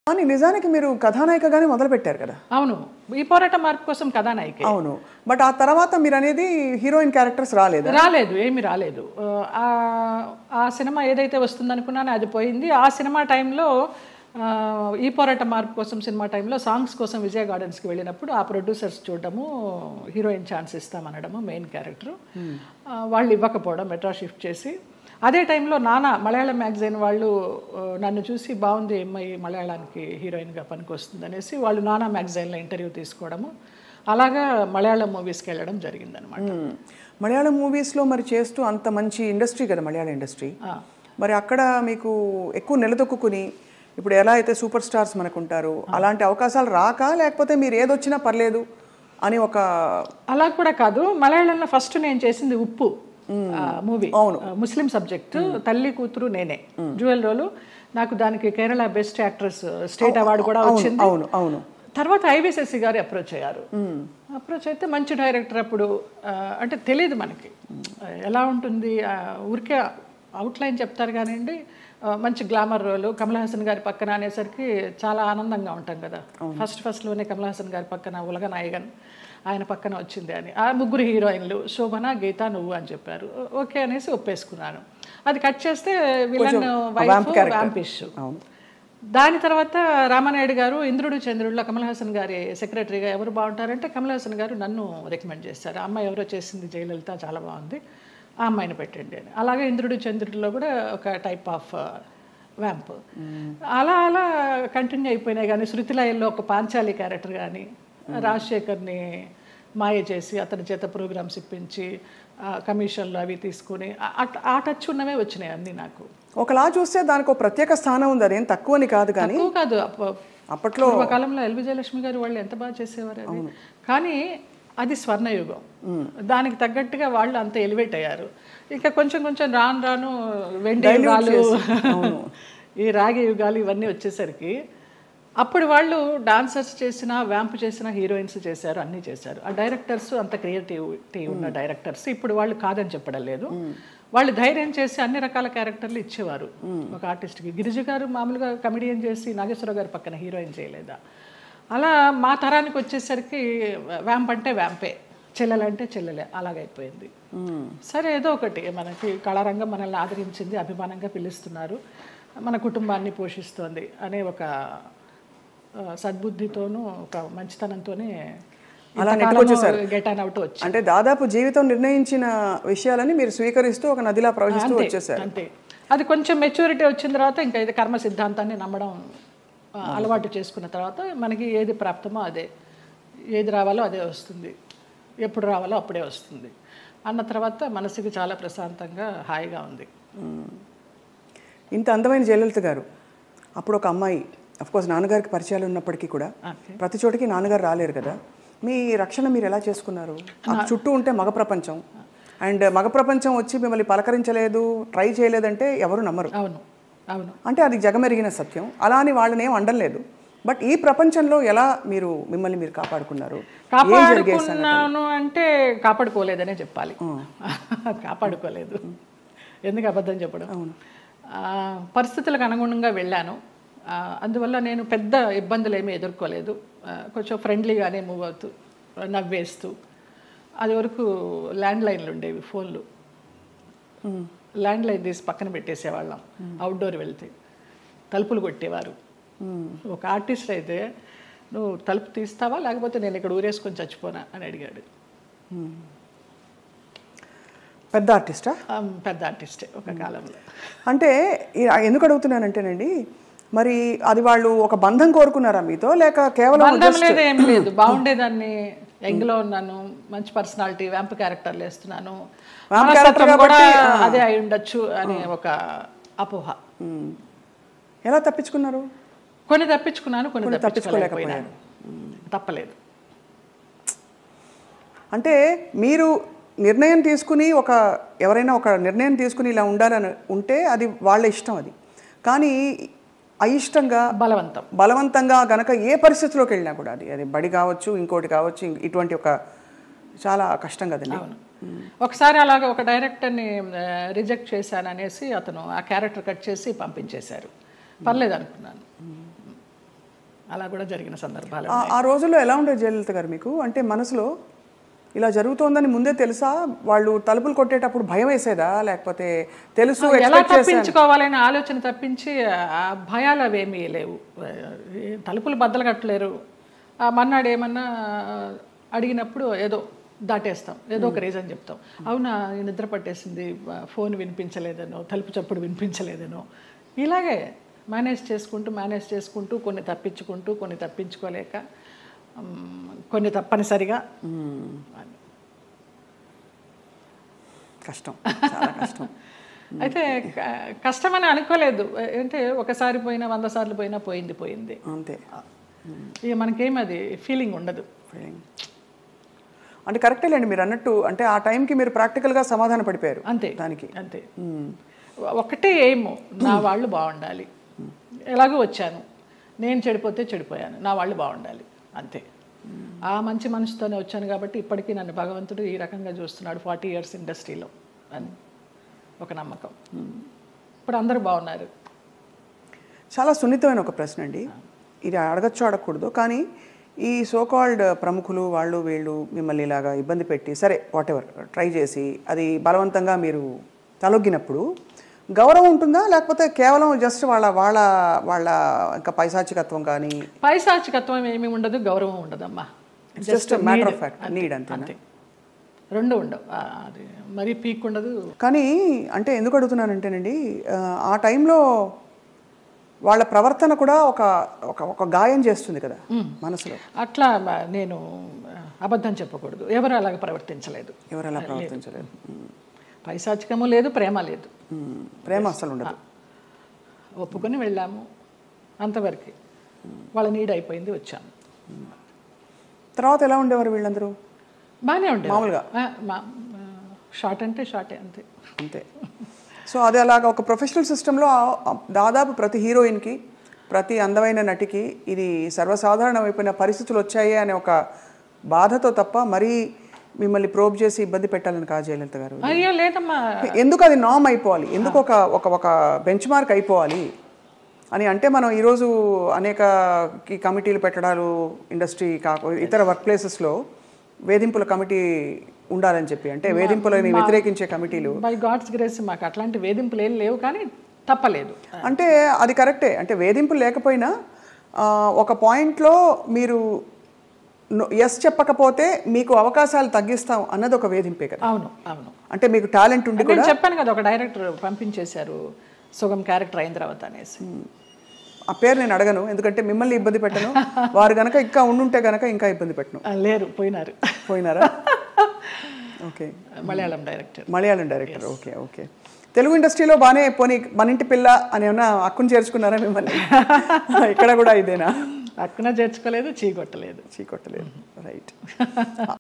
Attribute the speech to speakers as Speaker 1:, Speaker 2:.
Speaker 1: కానీ నిజానికి మీరు కథానాయికగానే మొదలుపెట్టారు కదా?
Speaker 2: అవును, ఈ పోరాట మార్పు కోసం కథానాయిక.
Speaker 1: అవును, బట్ ఆ తర్వాత మీరు అనేది హీరోయిన్ క్యారెక్టర్స్
Speaker 2: రాలేదు, ఏమీ రాలేదు. ఆ సినిమా ఏదైతే వస్తుందనుకున్నానో అది పోయింది. ఆ సినిమా టైంలో ఈ పోరాట మార్పు కోసం సినిమా టైంలో సాంగ్స్ కోసం విజయ గార్డెన్స్కి వెళ్ళినప్పుడు ఆ ప్రొడ్యూసర్స్ చూడడము, హీరోయిన్ ఛాన్స్ ఇస్తామనడము, మెయిన్ క్యారెక్టర్ వాళ్ళు ఇవ్వకపోవడం, మెట్రా షిఫ్ట్ చేసి. అదే టైంలో నానా మలయాళం మ్యాగజైన్ వాళ్ళు నన్ను చూసి బాగుంది అమ్మాయి మలయాళానికి హీరోయిన్గా పనికొస్తుంది అనేసి వాళ్ళు నానా మ్యాగజైన్లో ఇంటర్వ్యూ తీసుకోవడము, అలాగా మలయాళం మూవీస్కి వెళ్ళడం జరిగిందనమాట.
Speaker 1: మలయాళం మూవీస్లో మరి చేస్తూ అంత మంచి ఇండస్ట్రీ కదా మలయాళం ఇండస్ట్రీ, మరి అక్కడ మీకు ఎక్కువ నిలదొక్కుని ఇప్పుడు ఎలా అయితే సూపర్ స్టార్స్ మనకు ఉంటారు అలాంటి అవకాశాలు రాక, లేకపోతే మీరు ఏదొచ్చినా పర్లేదు అని ఒక?
Speaker 2: అలా కూడా కాదు. మలయాళంలో ఫస్ట్ నేను చేసింది ఉప్పు మూవీ, ముస్లిం సబ్జెక్ట్, తల్లి కూతురు నేనే, జ్యువెల్ రోలు. నాకు దానికి Kerala best actress state award కూడా వచ్చింది.
Speaker 1: అవును అవును.
Speaker 2: తర్వాత ఐవిశశి గారు అప్రోచ్ అయ్యారు. అప్రోచ్ అయితే మంచి డైరెక్టర్. అప్పుడు అంటే తెలియదు మనకి ఎలా ఉంటుంది, ఊరికే అవుట్లైన్ చెప్తారు కానివ్వండి, మంచి గ్లామర్ రోలు, కమల్ హాసన్ గారి పక్కన అనేసరికి చాలా ఆనందంగా ఉంటాం కదా. ఫస్ట్లోనే కమల్ హాసన్ గారి పక్కన ఉలగ నాయగన్ ఆయన పక్కన వచ్చింది అని. ఆ ముగ్గురు హీరోయిన్లు శోభన, గీత, నువ్వు అని చెప్పారు. ఓకే అనేసి ఒప్పేసుకున్నాను. అది కట్ చేస్తే విలన్ వైఫ్ వ్యాంపిష్. దాని తర్వాత రామానాయుడు గారు ఇంద్రుడు చంద్రుడిలో కమల్ హాసన్ గారి సెక్రటరీగా ఎవరు బాగుంటారంటే కమల్ హాసన్ గారు నన్ను రికమెండ్ చేశారు. అమ్మాయి ఎవరో చేసింది జయలలిత, చాలా బాగుంది, ఆ అమ్మాయిని పెట్టండి అని. అలాగే ఇంద్రుడు చంద్రుడిలో కూడా ఒక టైప్ ఆఫ్ వ్యాంప్. అలా అలా కంటిన్యూ అయిపోయినాయి. కానీ శృతిలయల్లో ఒక పాంచాలి క్యారెక్టర్ కానీ, రాజశేఖర్ని మాయ చేసి అతని చేత ప్రోగ్రామ్స్ ఇప్పించి కమిషన్లు అవి తీసుకుని ఆ టచ్ ఉన్నవే వచ్చినాయి అన్నీ నాకు.
Speaker 1: ఒకలా చూస్తే దానికి ఒక ప్రత్యేక స్థానం ఉంది, అదేం తక్కువని కాదు. కానీ
Speaker 2: కాదు,
Speaker 1: అప్పట్లో
Speaker 2: కాలంలో ఎల్ విజయలక్ష్మి గారు వాళ్ళు ఎంత బాగా చేసేవారు అది. కానీ అది స్వర్ణయుగం, దానికి తగ్గట్టుగా వాళ్ళు అంత ఎలివేట్ అయ్యారు. ఇంకా కొంచెం కొంచెం రాను రాను వెండి యుగాలు, ఈ రాగి యుగాలు ఇవన్నీ వచ్చేసరికి అప్పుడు వాళ్ళు డాన్సర్స్ చేసిన, వ్యాంప్ చేసిన, హీరోయిన్స్ చేశారు, అన్నీ చేశారు. ఆ డైరెక్టర్స్ అంత క్రియేటివిటీ ఉన్న డైరెక్టర్స్ ఇప్పుడు వాళ్ళు కాదని చెప్పడం లేదు. వాళ్ళు ధైర్యం చేసి అన్ని రకాల క్యారెక్టర్లు ఇచ్చేవారు ఒక ఆర్టిస్ట్కి. గిరిజ గారు మామూలుగా కమెడియన్ చేసి నాగేశ్వరరావు గారి పక్కన హీరోయిన్ చేయలేదా? అలా మా తరానికి వచ్చేసరికి వ్యాంప్ అంటే వ్యాంపే, చెల్లెలంటే చెల్లెలే, అలాగైపోయింది. సరే ఏదో ఒకటి, మనకి కళారంగం మనల్ని ఆదరించింది, అభిమానంగా పిలుస్తున్నారు, మన కుటుంబాన్ని పోషిస్తోంది అనే ఒక సద్బుద్ధితోనూ ఒక మంచితనంతోనే గెట్ ఆన్ అవుట్ వచ్చి,
Speaker 1: అంటే దాదాపు జీవితం నిర్ణయించిన విషయాలని మీరు స్వీకరిస్తూ ఒక నదిలా ప్రవహిస్తూ వచ్చేసారు.
Speaker 2: అంతే. అది కొంచెం మెచ్యూరిటీ వచ్చిన తర్వాత ఇంకా ఇది కర్మ సిద్ధాంతాన్ని నమ్మడం అలవాటు చేసుకున్న తర్వాత మనకి ఏది ప్రాప్తమో అదే, ఏది రావాలో అదే వస్తుంది, ఎప్పుడు రావాలో అప్పుడే వస్తుంది అన్న తర్వాత మనసుకి చాలా ప్రశాంతంగా హాయిగా ఉంది.
Speaker 1: ఇంత అందమైన జయలలిత గారు అప్పుడు ఒక అమ్మాయి, అఫ్కోర్స్ నాన్నగారికి పరిచయాలు ఉన్నప్పటికీ కూడా ప్రతి చోటికి నాన్నగారు రాలేరు కదా, మీ రక్షణ మీరు ఎలా చేసుకున్నారు? చుట్టూ ఉంటే మగ ప్రపంచం, అండ్ మగ ప్రపంచం వచ్చి మిమ్మల్ని పలకరించలేదు, ట్రై చేయలేదంటే ఎవరు నమ్మరు.
Speaker 2: అవును అవును,
Speaker 1: అంటే అది జగమెరిగిన సత్యం. అలా అని వాళ్ళని ఏం అండలేదు. బట్ ఈ ప్రపంచంలో ఎలా మీరు మిమ్మల్ని మీరు కాపాడుకున్నారు?
Speaker 2: కాపాడుకున్నాను అంటే కాపాడుకోలేదనే చెప్పాలి. కాపాడుకోలేదు, ఎందుకు అబద్ధం చెప్పడం. పరిస్థితులకు అనుగుణంగా వెళ్ళాను, అందువల్ల నేను పెద్ద ఇబ్బందులు ఏమీ ఎదుర్కోలేదు. కొంచెం ఫ్రెండ్లీగానే మూవ్ అవుతూ, నవ్వేస్తూ. అది వరకు ల్యాండ్లైన్లు ఉండేవి, ఫోన్లు. ల్యాండ్లైన్ తీసి పక్కన పెట్టేసేవాళ్ళం అవుట్డోర్ వెళ్తే, తలుపులు కొట్టేవారు. ఒక ఆర్టిస్ట్ అయితే నువ్వు తలుపు తీస్తావా లేకపోతే నేను ఇక్కడ ఊరేసుకొని చచ్చిపోనా అని అడిగాడు.
Speaker 1: పెద్ద ఆర్టిస్టా?
Speaker 2: పెద్ద ఆర్టిస్టే ఒక కాలంలో.
Speaker 1: అంటే ఎందుకు అడుగుతున్నానంటేనండి, మరి అది వాళ్ళు ఒక బంధం కోరుకున్నారా మీతో, లేక కేవలం
Speaker 2: బంధం లేదు, ఏం లేదు, బాగుండేదాన్ని, యంగ్లో ఉన్నాను, మంచి పర్సనాలిటీ, వ్యాంప్ క్యారెక్టర్లు వేస్తున్నాను, కూడా అదే అయి ఉండొచ్చు అనే ఒక అపోహ.
Speaker 1: ఎలా తప్పించుకున్నారు?
Speaker 2: కొన్ని తప్పించుకున్నాను, కొన్ని తప్పించుకోలేకపోయాను. తప్పలేదు.
Speaker 1: అంటే మీరు నిర్ణయం తీసుకుని ఎవరైనా ఒక నిర్ణయం తీసుకుని ఇలా ఉంటే అది వాళ్ళ ఇష్టం. అది కానీ అయిష్టంగా బలవంతంగా గనక ఏ పరిస్థితిలోకి వెళ్ళినా కూడా అది బడి కావచ్చు, ఇంకోటి కావచ్చు, ఇటువంటి ఒక చాలా కష్టం కదండి.
Speaker 2: ఒకసారి అలాగే ఒక డైరెక్టర్ని రిజెక్ట్ చేశాను అనేసి అతను ఆ క్యారెక్టర్ కట్ చేసి పంపించేశారు. పర్లేదు అనుకున్నాను. అలా కూడా జరిగిన సందర్భాలు.
Speaker 1: ఆ రోజుల్లో ఎలా ఉండేది జయలలిత గారు మీకు? అంటే మనసులో ఇలా జరుగుతోందని ముందే తెలుసా? వాళ్ళు తలుపులు కొట్టేటప్పుడు భయం వేసేదా, లేకపోతే తెలుసు
Speaker 2: ఎలా తప్పించుకోవాలనే ఆలోచన తప్పించి ఆ భయాలు అవేమీ లేవు. తలుపులు బద్దలు కట్టలేరు. మన్నాడు ఏమన్నా అడిగినప్పుడు ఏదో దాటేస్తాం, ఏదో ఒక రీజన్ చెప్తాం. అవునా నిద్ర పట్టేసింది, ఫోన్ వినిపించలేదనో, తలుపు చప్పుడు వినిపించలేదనో, ఇలాగే మేనేజ్ చేసుకుంటూ కొన్ని తప్పించుకుంటూ, కొన్ని తప్పించుకోలేక, కొన్ని తప్పనిసరిగా.
Speaker 1: కష్టం, చాలా కష్టం.
Speaker 2: అయితే కష్టమని అనుకోలేదు. అంటే ఒకసారి పోయినా 100 సార్లు పోయినా పోయింది
Speaker 1: అంతే.
Speaker 2: ఇక మనకేం అది ఫీలింగ్ ఉండదు.
Speaker 1: అంటే కరెక్టేలేండి మీరు అన్నట్టు. అంటే ఆ టైంకి మీరు ప్రాక్టికల్గా సమాధాన పడిపోయారు
Speaker 2: అంతే
Speaker 1: దానికి.
Speaker 2: అంతే. ఒకటే ఏమో, నా వాళ్ళు బాగుండాలి. ఎలాగో వచ్చాను, నేను చెడిపోతే చెడిపోయాను, నా వాళ్ళు బాగుండాలి అంతే. ఆ మంచి మనసుతోనే వచ్చాను కాబట్టి ఇప్పటికీ నన్ను భగవంతుడు ఈ రకంగా చూస్తున్నాడు 40 years ఇండస్ట్రీలో అని ఒక నమ్మకం. ఇప్పుడు అందరూ బాగున్నారు.
Speaker 1: చాలా సున్నితమైన ఒక ప్రశ్న అండి ఇది. అడగచ్చు అడగకూడదు, కానీ ఈ సోకాల్డ్ ప్రముఖులు వాళ్ళు వీళ్ళు మిమ్మల్ని ఇలాగా ఇబ్బంది పెట్టి, సరే వాటెవర్ ట్రై చేసి అది బలవంతంగా మీరు తలొగ్గినప్పుడు గౌరవం ఉంటుందా, లేకపోతే కేవలం జస్ట్ వాళ్ళ వాళ్ళ వాళ్ళ ఇంకా పైశాచికత్వం? కానీ
Speaker 2: పైశాచికత్వం ఏమీ ఉండదు, గౌరవం ఉండదమ్మా.
Speaker 1: Just matter of fact, need అంతే.
Speaker 2: రెండు ఉండవు, అది మరీ పీక్ ఉండదు.
Speaker 1: కానీ అంటే ఎందుకు అడుగుతున్నానంటేనండి, ఆ టైంలో వాళ్ళ ప్రవర్తన కూడా ఒక ఒక గాయం చేస్తుంది కదా మనసులో.
Speaker 2: అట్లా నేను అబద్ధం చెప్పకూడదు, ఎవరు అలాగ ప్రవర్తించలేదు. పైశాచికము లేదు, ప్రేమ లేదు.
Speaker 1: ప్రేమ అసలు ఉండదు.
Speaker 2: ఒప్పుకొని వెళ్ళాము అంతవరకు. వాళ్ళ నీడ్ అయిపోయింది, వచ్చాము.
Speaker 1: తర్వాత ఎలా ఉండేవారు వీళ్ళందరూ?
Speaker 2: బాగానే ఉండేది
Speaker 1: మామూలుగా.
Speaker 2: షార్ట్ అంటే షార్టే అంతే
Speaker 1: అంతే. సో అది అలాగా ఒక ప్రొఫెషనల్ సిస్టంలో దాదాపు ప్రతి హీరోయిన్కి, ప్రతి అందమైన నటికి ఇది సర్వసాధారణమైపోయిన పరిస్థితులు వచ్చాయి అనే ఒక బాధతో తప్ప మరీ మిమ్మల్ని ప్రోబ్ చేసి ఇబ్బంది పెట్టాలని కాదు జయలలిత గారు.
Speaker 2: అయ్యో లేదమ్మా.
Speaker 1: ఎందుకు అది నామ్ అయిపోవాలి, ఎందుకు ఒక బెంచ్ మార్క్ అయిపోవాలి అని అంటే, మనం ఈరోజు అనేక కమిటీలు పెట్టడాలు, ఇండస్ట్రీ ఇతర వర్క్ ప్లేసెస్లో వేధింపుల కమిటీ ఉండాలని చెప్పి, అంటే వేధింపులని వ్యతిరేకించే కమిటీలు.
Speaker 2: బై గాడ్స్ గ్రేస్ మాకు అట్లాంటి వేధింపులు ఏం లేవు, కానీ తప్పలేదు.
Speaker 1: అంటే అది కరెక్టే. అంటే వేధింపులు లేకపోయినా ఒక పాయింట్లో మీరు ఎస్ చెప్పకపోతే మీకు అవకాశాలు తగ్గిస్తాం అన్నది ఒక వేధింపే కదా.
Speaker 2: అవును అవును.
Speaker 1: అంటే మీకు టాలెంట్ ఉండి కూడా
Speaker 2: చెప్పాను కదా, ఒక డైరెక్టర్ పంపించేశారు సుగం క్యారెక్టర్ అయిన తర్వాత అనేసి.
Speaker 1: ఆ పేరు నేను అడగను, ఎందుకంటే మిమ్మల్ని ఇబ్బంది పెట్టను. వారు గనక ఇంకా ఉండుంటే గనక ఇంకా ఇబ్బంది పెట్టను.
Speaker 2: లేరు, పోయినారా?
Speaker 1: Okay.
Speaker 2: Malayalam
Speaker 1: director. Okay okay. Telugu ఇండస్ట్రీలో బాగానే పోనీ మన ఇంటి పిల్ల అని ఏమన్నా అక్కును చేర్చుకున్నారా మిమ్మల్ని? ఇక్కడ కూడా ఇదేనా?
Speaker 2: అక్కున చేర్చుకోలేదు, చీకొట్టలేదు.
Speaker 1: రైట్.